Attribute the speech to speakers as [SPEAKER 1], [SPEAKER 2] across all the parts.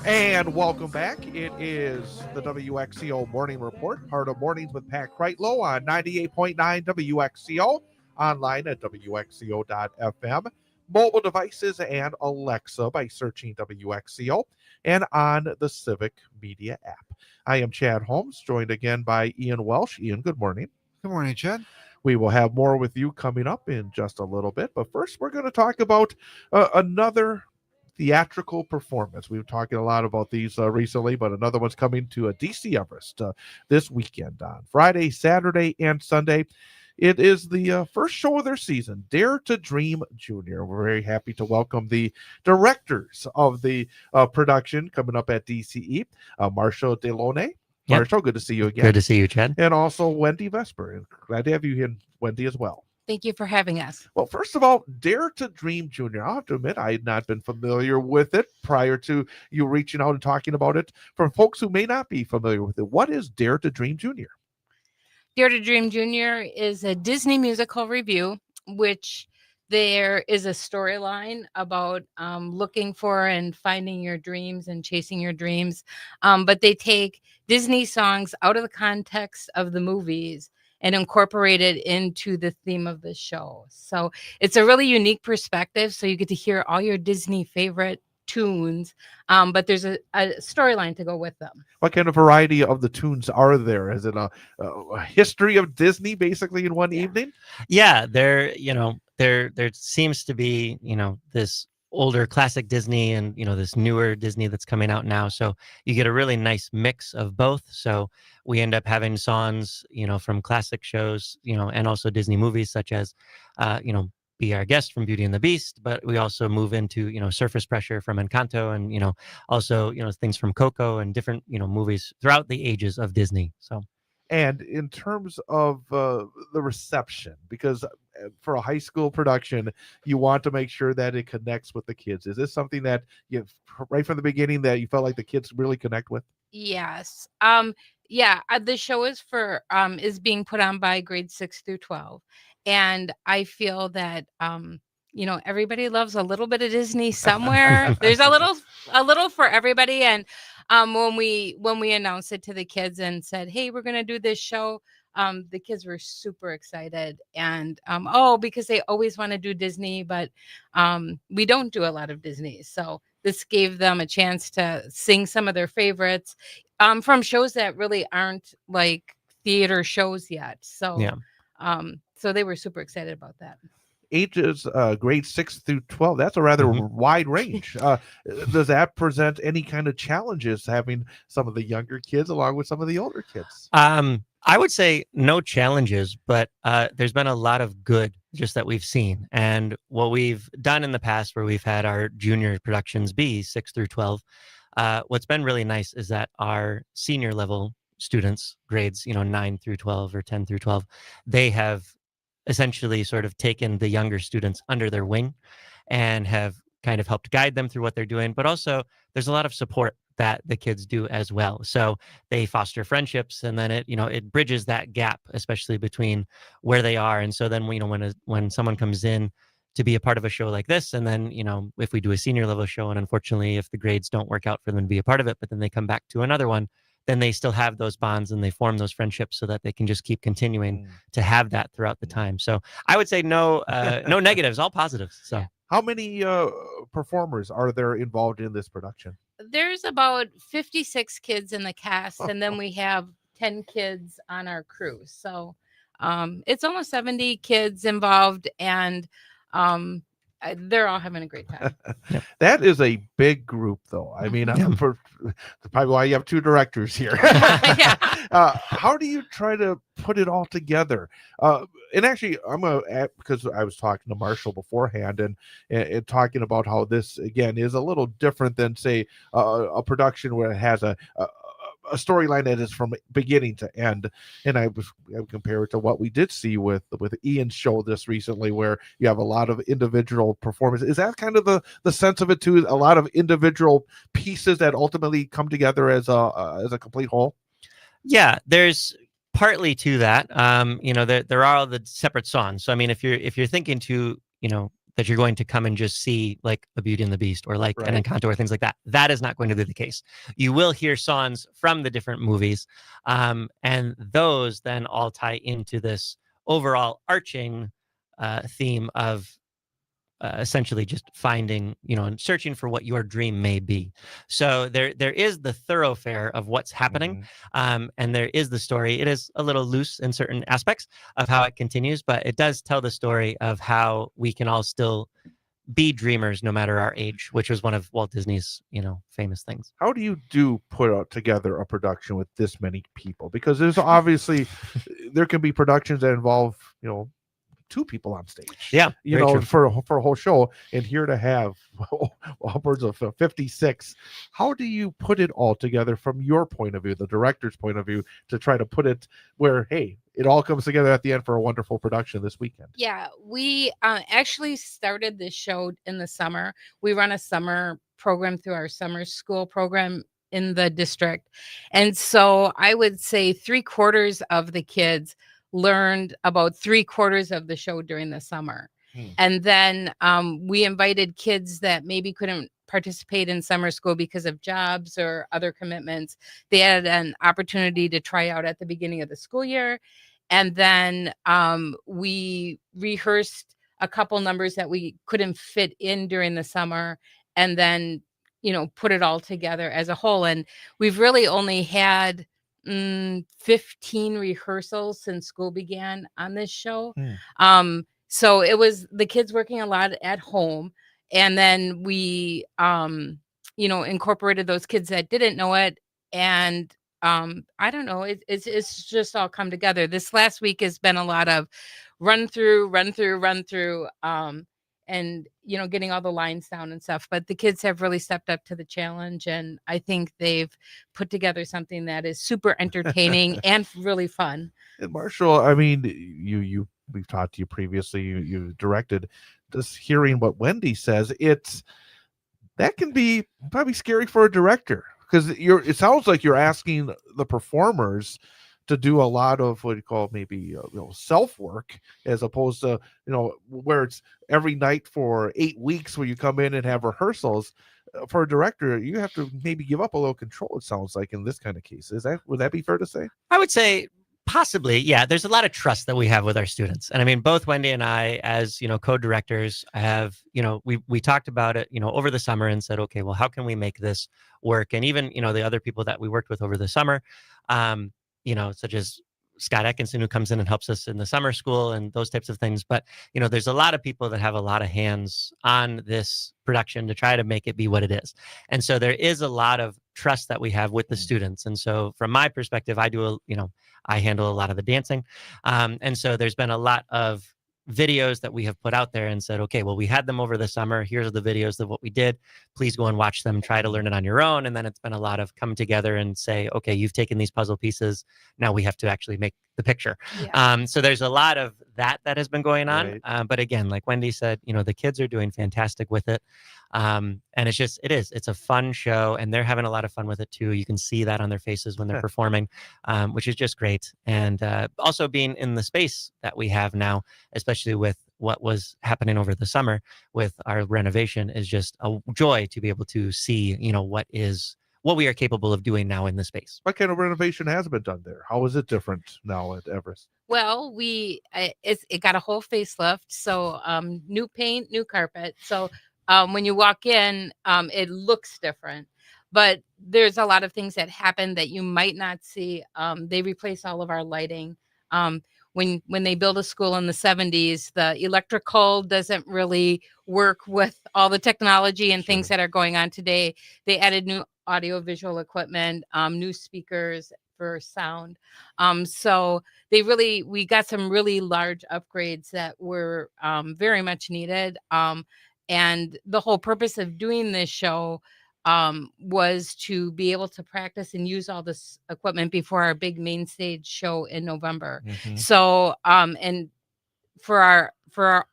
[SPEAKER 1] And welcome back. It is the WXCO Morning Report, part of Mornings with Pat Kreitlow on 98.9 WXCO, online at WXCO.FM, mobile devices, and Alexa by searching WXCO, and on the Civic Media app. I am Chad Holmes, joined again by Ian Welsh. Ian, good morning.
[SPEAKER 2] Good morning, Chad.
[SPEAKER 1] We will have more with you coming up in just a little bit. But first, we're going to talk about another theatrical performance. We've been talking a lot about these recently, but another one's coming to a DC Everest this weekend on Friday, Saturday, and Sunday. It is the first show of their season, Dare to Dream Junior. We're very happy to welcome the directors of the production coming up at DCE, Marshall Delone.
[SPEAKER 3] Yep.
[SPEAKER 1] Marshall, good to see you again.
[SPEAKER 3] Good to see you, Chad.
[SPEAKER 1] And also Wendy Vesper. And glad to have you here, Wendy, as well.
[SPEAKER 4] Thank you for having us.
[SPEAKER 1] Well, first of all, Dare to Dream Junior. I'll have to admit, I had not been familiar with it prior to you reaching out and talking about it. For folks who may not be familiar with it, what is Dare to Dream Junior?
[SPEAKER 4] Dare to Dream Junior is a Disney musical review, which there is a storyline about looking for and finding your dreams and chasing your dreams. But they take Disney songs out of the context of the movies and incorporate it into the theme of the show. So it's a really unique perspective. So you get to hear all your Disney favorite tunes, but there's a storyline to go with them.
[SPEAKER 1] What kind of variety of the tunes are there? Is it a history of Disney basically in one evening?
[SPEAKER 3] Yeah, there seems to be, this older classic Disney and, this newer Disney that's coming out now. So you get a really nice mix of both. So we end up having songs, from classic shows, and also Disney movies such as, Be Our Guest from Beauty and the Beast, but we also move into, Surface Pressure from Encanto and, also, things from Coco and different, movies throughout the ages of Disney. So.
[SPEAKER 1] And in terms of the reception, because for a high school production, you want to make sure that it connects with the kids. Is this something that you, right from the beginning, that you felt like the kids really connect with?
[SPEAKER 4] Yes. The show is being put on by grades 6 through 12. And I feel that everybody loves a little bit of Disney somewhere. There's a little for everybody. And when we announced it to the kids and said, hey, we're going to do this show, the kids were super excited. And because they always want to do Disney, but we don't do a lot of Disney. So this gave them a chance to sing some of their favorites from shows that really aren't like theater shows yet. So yeah. So they were super excited about that.
[SPEAKER 1] Ages grade 6 through 12, that's a rather wide range. Does that present any kind of challenges, having some of the younger kids along with some of the older kids?
[SPEAKER 3] I would say no challenges, but there's been a lot of good just that we've seen. And what we've done in the past, where we've had our junior productions be 6 through 12, what's been really nice is that our senior level students, grades 9 through 12 or 10 through 12, they have essentially sort of taken the younger students under their wing and have kind of helped guide them through what they're doing. But also there's a lot of support that the kids do as well. So they foster friendships, and then it bridges that gap, especially between where they are. And so then, when someone comes in to be a part of a show like this, and then, if we do a senior level show, and unfortunately, if the grades don't work out for them to be a part of it, but then they come back to another one, then they still have those bonds and they form those friendships so that they can just keep continuing to have that throughout the time. So I would say no negatives, all positives. So
[SPEAKER 1] how many performers are there involved in this production?
[SPEAKER 4] There's about 56 kids in the cast, and then we have 10 kids on our crew. So it's almost 70 kids involved, and they're all having a great time.
[SPEAKER 1] That is a big group, though. I mean, for probably why you have two directors here. How do you try to put it all together? And actually, I'm going to add, because I was talking to Marshall beforehand and talking about how this, again, is a little different than, say, a production where it has a storyline that is from beginning to end. And I would compare it to what we did see with Ian's show this recently, where you have a lot of individual performances. Is that kind of the sense of it too? A lot of individual pieces that ultimately come together as a complete whole?
[SPEAKER 3] Yeah, there's partly to that. There are all the separate songs. So I mean, if you're thinking to, that you're going to come and just see like a Beauty and the Beast or like an
[SPEAKER 1] Right.
[SPEAKER 3] Encanto or things like that. That is not going to be the case. You will hear songs from the different movies, and those then all tie into this overall arching theme of essentially just finding, and searching for what your dream may be. So there is the thoroughfare of what's happening, and there is the story. It is a little loose in certain aspects of how it continues, but it does tell the story of how we can all still be dreamers no matter our age, which was one of Walt Disney's, famous things.
[SPEAKER 1] How do you put together a production with this many people? Because there's obviously there can be productions that involve, 2 people on stage.
[SPEAKER 3] Yeah, very true.
[SPEAKER 1] for a whole show, and here to have upwards of 56. How do you put it all together from your point of view, the director's point of view, to try to put it where, hey, it all comes together at the end for a wonderful production this weekend?
[SPEAKER 4] Yeah, we actually started this show in the summer. We run a summer program through our summer school program in the district. And so I would say 3/4 of the kids learned about 3/4 of the show during the summer. And then we invited kids that maybe couldn't participate in summer school because of jobs or other commitments. They had an opportunity to try out at the beginning of the school year. And then we rehearsed a couple numbers that we couldn't fit in during the summer, and then, put it all together as a whole. And we've really only had 15 rehearsals since school began on this show. So it was the kids working a lot at home. And then we, incorporated those kids that didn't know it. And I don't know, it's just all come together. This last week has been a lot of run through, and getting all the lines down and stuff. But the kids have really stepped up to the challenge, and I think they've put together something that is super entertaining and really fun.
[SPEAKER 1] And Marshall, I mean, we've talked to you previously. You directed. Just hearing what Wendy says, that can be probably scary for a director, because it sounds like you're asking the performers to do a lot of what you call maybe self work, as opposed to where it's every night for 8 weeks where you come in and have rehearsals. For a director, you have to maybe give up a little control, it sounds like, in this kind of case. Would that be fair to say?
[SPEAKER 3] I would say possibly, yeah. There's a lot of trust that we have with our students. And I mean, both Wendy and I, as, co-directors, have, we talked about it, over the summer and said, okay, well, how can we make this work? And even, the other people that we worked with over the summer, such as Scott Atkinson, who comes in and helps us in the summer school and those types of things. But, there's a lot of people that have a lot of hands on this production to try to make it be what it is. And so there is a lot of trust that we have with the students. And so from my perspective, I handle a lot of the dancing. And so there's been a lot of videos that we have put out there and said, okay, well, we had them over the summer. Here's the videos of what we did. Please go and watch them, try to learn it on your own. And then it's been a lot of come together and say, okay, you've taken these puzzle pieces. Now we have to actually make the picture. Yeah. So there's a lot of that has been going on. Right. But again, like Wendy said, the kids are doing fantastic with it. And it's a fun show, and they're having a lot of fun with it too. You can see that on their faces when they're performing, which is just great. And also being in the space that we have now, especially with what was happening over the summer with our renovation, is just a joy to be able to see, what we are capable of doing now in the space.
[SPEAKER 1] What kind of renovation has been done there? How is it different now at Everest?
[SPEAKER 4] Well, it got a whole facelift. So new paint, new carpet. So when you walk in, it looks different. But there's a lot of things that happen that you might not see. They replace all of our lighting. When they build a school in the 70s, the electrical doesn't really work with all the technology and things that are going on today. They added new audio-visual equipment, new speakers for sound. So we got some really large upgrades that were very much needed. And the whole purpose of doing this show was to be able to practice and use all this equipment before our big main stage show in November. So, and for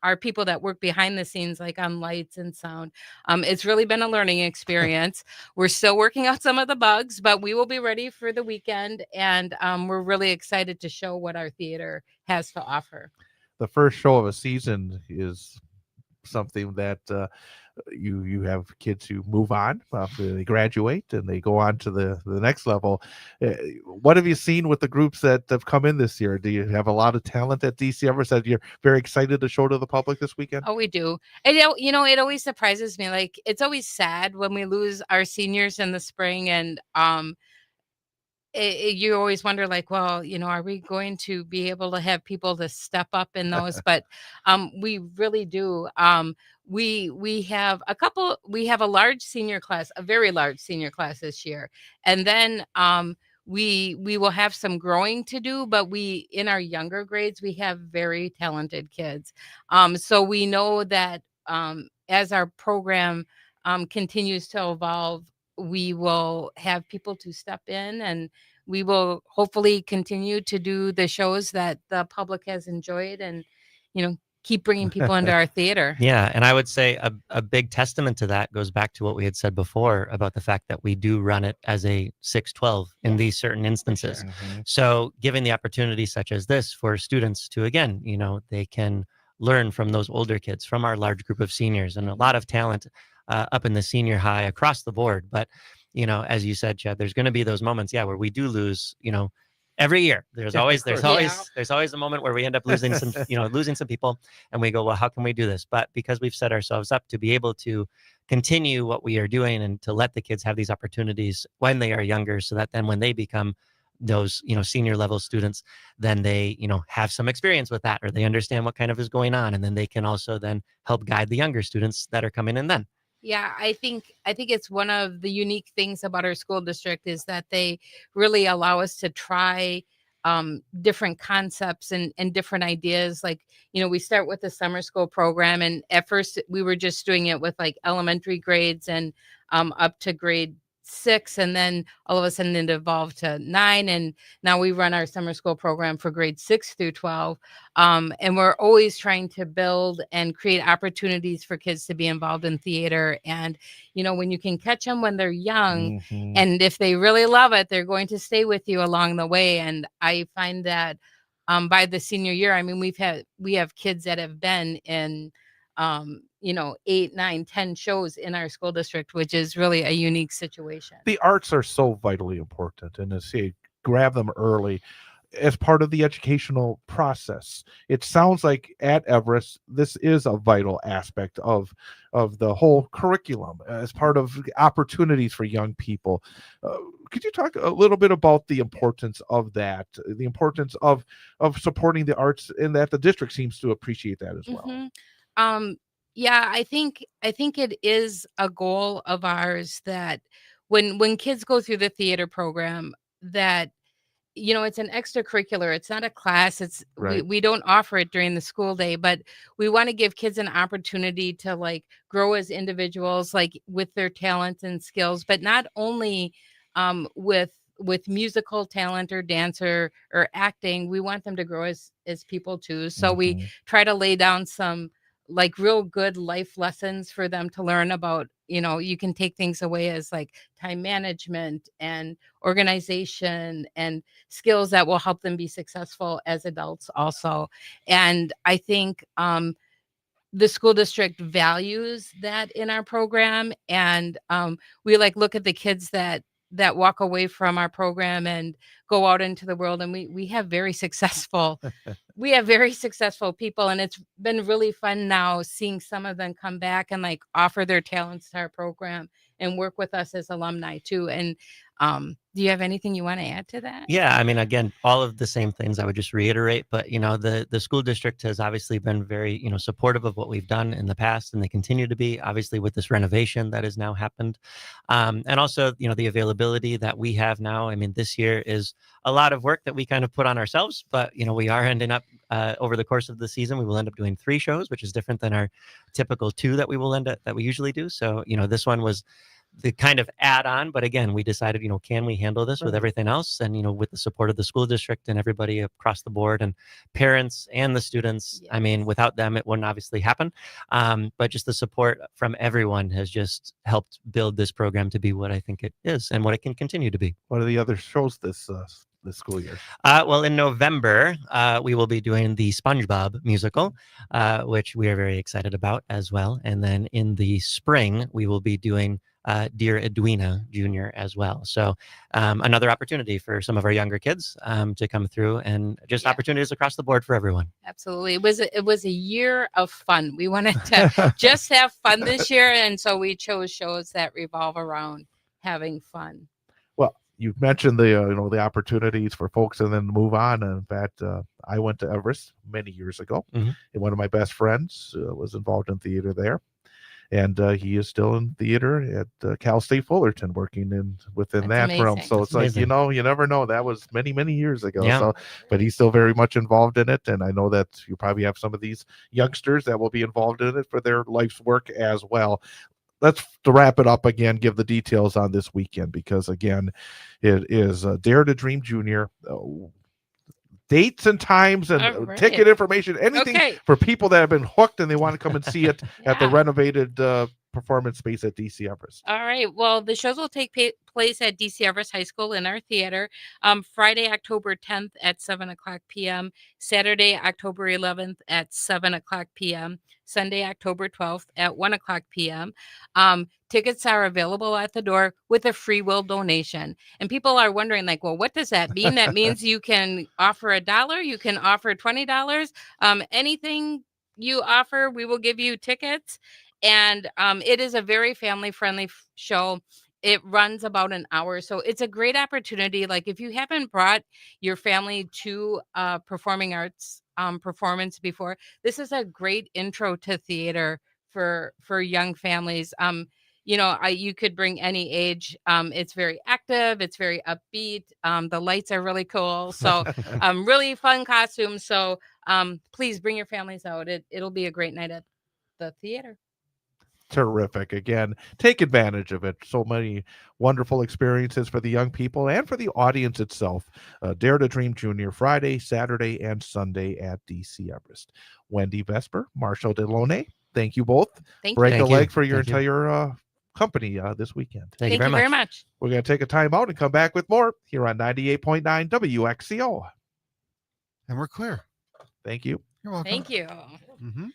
[SPEAKER 4] our people that work behind the scenes, like on lights and sound, it's really been a learning experience. We're still working out some of the bugs, but we will be ready for the weekend. And we're really excited to show what our theater has to offer.
[SPEAKER 1] The first show of a season is something that you have kids who move on after they graduate and they go on to the next level. What have you seen with the groups that have come in this year? Do you have a lot of talent at DC Everest that you're very excited to show to the public this weekend?
[SPEAKER 4] Oh, we do. And it always surprises me. Like, it's always sad when we lose our seniors in the spring, and you always wonder, like, well, are we going to be able to have people to step up in those? But we really do. We have a large senior class, a very large senior class this year, and then we will have some growing to do. But in our younger grades, we have very talented kids. So we know that as our program continues to evolve, we will have people to step in, and we will hopefully continue to do the shows that the public has enjoyed, and keep bringing people into our theater.
[SPEAKER 3] Yeah, and I would say a big testament to that goes back to what we had said before about the fact that we do run it as a 6-12 in these certain instances.
[SPEAKER 1] Sure. Mm-hmm.
[SPEAKER 3] So giving the opportunity such as this for students to, again, they can learn from those older kids, from our large group of seniors, and a lot of talent up in the senior high across the board. But as you said, Chad, there's going to be those moments, where we do lose, every year. There's always a moment where we end up losing some, losing some people, and we go, well, how can we do this? But because we've set ourselves up to be able to continue what we are doing and to let the kids have these opportunities when they are younger, so that then when they become those, senior level students, then they, have some experience with that, or they understand what kind of is going on. And then they can also then help guide the younger students that are coming in then.
[SPEAKER 4] Yeah, I think it's one of the unique things about our school district is that they really allow us to try different concepts and different ideas. Like, we start with the summer school program, and at first we were just doing it with like elementary grades and up to grade 6, and then all of a sudden it evolved to 9, and now we run our summer school program for grade 6 through 12. And we're always trying to build and create opportunities for kids to be involved in theater. And when you can catch them when they're young,
[SPEAKER 1] Mm-hmm.
[SPEAKER 4] and if they really love it, they're going to stay with you along the way. And I find that by the senior year, I mean, we have kids that have been in 8, 9, 10 shows in our school district, which is really a unique situation.
[SPEAKER 1] The arts are so vitally important, and to say grab them early as part of the educational process. It sounds like at Everest, this is a vital aspect of the whole curriculum as part of opportunities for young people. Could you talk a little bit about the importance of that, the importance of supporting the arts, and that the district seems to appreciate that as well?
[SPEAKER 4] Mm-hmm. Yeah, I think it is a goal of ours that when kids go through the theater program, that it's an extracurricular. It's not a class.
[SPEAKER 1] Right.
[SPEAKER 4] We don't offer it during the school day, but we want to give kids an opportunity to like grow as individuals, like with their talents and skills, but not only with musical talent or dancer or acting. We want them to grow as people too. So we try to lay down some like real good life lessons for them to learn about. You can take things away as like time management and organization and skills that will help them be successful as adults also. And I think the school district values that in our program. And we like look at the kids that walk away from our program and go out into the world, and we have very successful people, and it's been really fun now seeing some of them come back and like offer their talents to our program and work with us as alumni too. And do you have anything you want to add to that?
[SPEAKER 3] Yeah, I mean, again, all of the same things I would just reiterate, but the school district has obviously been very supportive of what we've done in the past, and they continue to be, obviously, with this renovation that has now happened, and also the availability that we have now. I mean, this year is a lot of work that we kind of put on ourselves, but we are ending up over the course of the season, we will end up doing 3 shows, which is different than our typical 2 that we usually do. So this one was the kind of add-on, but again, we decided, can we handle this with everything else? And, with the support of the school district and everybody across the board and parents and the students, I mean, without them, it wouldn't obviously happen. But just the support from everyone has just helped build this program to be what I think it is and what it can continue to be.
[SPEAKER 1] What are the other shows this this school year?
[SPEAKER 3] Well, in November, we will be doing the SpongeBob musical, which we are very excited about as well. And then in the spring, we will be doing Dear Edwina Jr. as well. So another opportunity for some of our younger kids to come through, and just opportunities across the board for everyone.
[SPEAKER 4] Absolutely. It was a year of fun. We wanted to just have fun this year. And so we chose shows that revolve around having fun.
[SPEAKER 1] Well, you've mentioned the the opportunities for folks and then move on. In fact, I went to Everest many years ago, and one of my best friends was involved in theater there. And he is still in theater at Cal State Fullerton, working within that realm. So it's like, you never know. That was many, many years ago.
[SPEAKER 3] Yeah.
[SPEAKER 1] So, but he's still very much involved in it. And I know that you probably have some of these youngsters that will be involved in it for their life's work as well. Let's, to wrap it up again, give the details on this weekend, because again, it is Dare to Dream Junior. Dates and times and ticket information, anything for people that have been hooked and they want to come and see it at the renovated performance space at DC Everest.
[SPEAKER 4] All right. Well, the shows will take place at DC Everest High School in our theater. Friday, October 10th at 7 o'clock p.m. Saturday, October 11th at 7 o'clock p.m. Sunday, October 12th at 1 o'clock p.m. Tickets are available at the door with a free will donation. And people are wondering, like, well, what does that mean? That means you can offer $1, you can offer $20. Anything you offer, we will give you tickets. And it is a very family-friendly show. It runs about an hour. So it's a great opportunity. Like, if you haven't brought your family to performing arts performance before, this is a great intro to theater for young families. You could bring any age. It's very active. It's very upbeat. The lights are really cool. So really fun costumes. So please bring your families out. It'll be a great night at the theater.
[SPEAKER 1] Terrific. Again, take advantage of it. So many wonderful experiences for the young people and for the audience itself. Dare to Dream Junior, Friday, Saturday, and Sunday at DC Everest. Wendy Vesper, Marshall Delone, thank you both. Break a leg for your entire company this weekend.
[SPEAKER 4] Thank you very much.
[SPEAKER 1] We're going to take a time out and come back with more here on 98.9 WXCO.
[SPEAKER 2] And we're clear.
[SPEAKER 1] Thank you.
[SPEAKER 2] You're welcome.
[SPEAKER 4] Thank you.
[SPEAKER 2] Mm-hmm.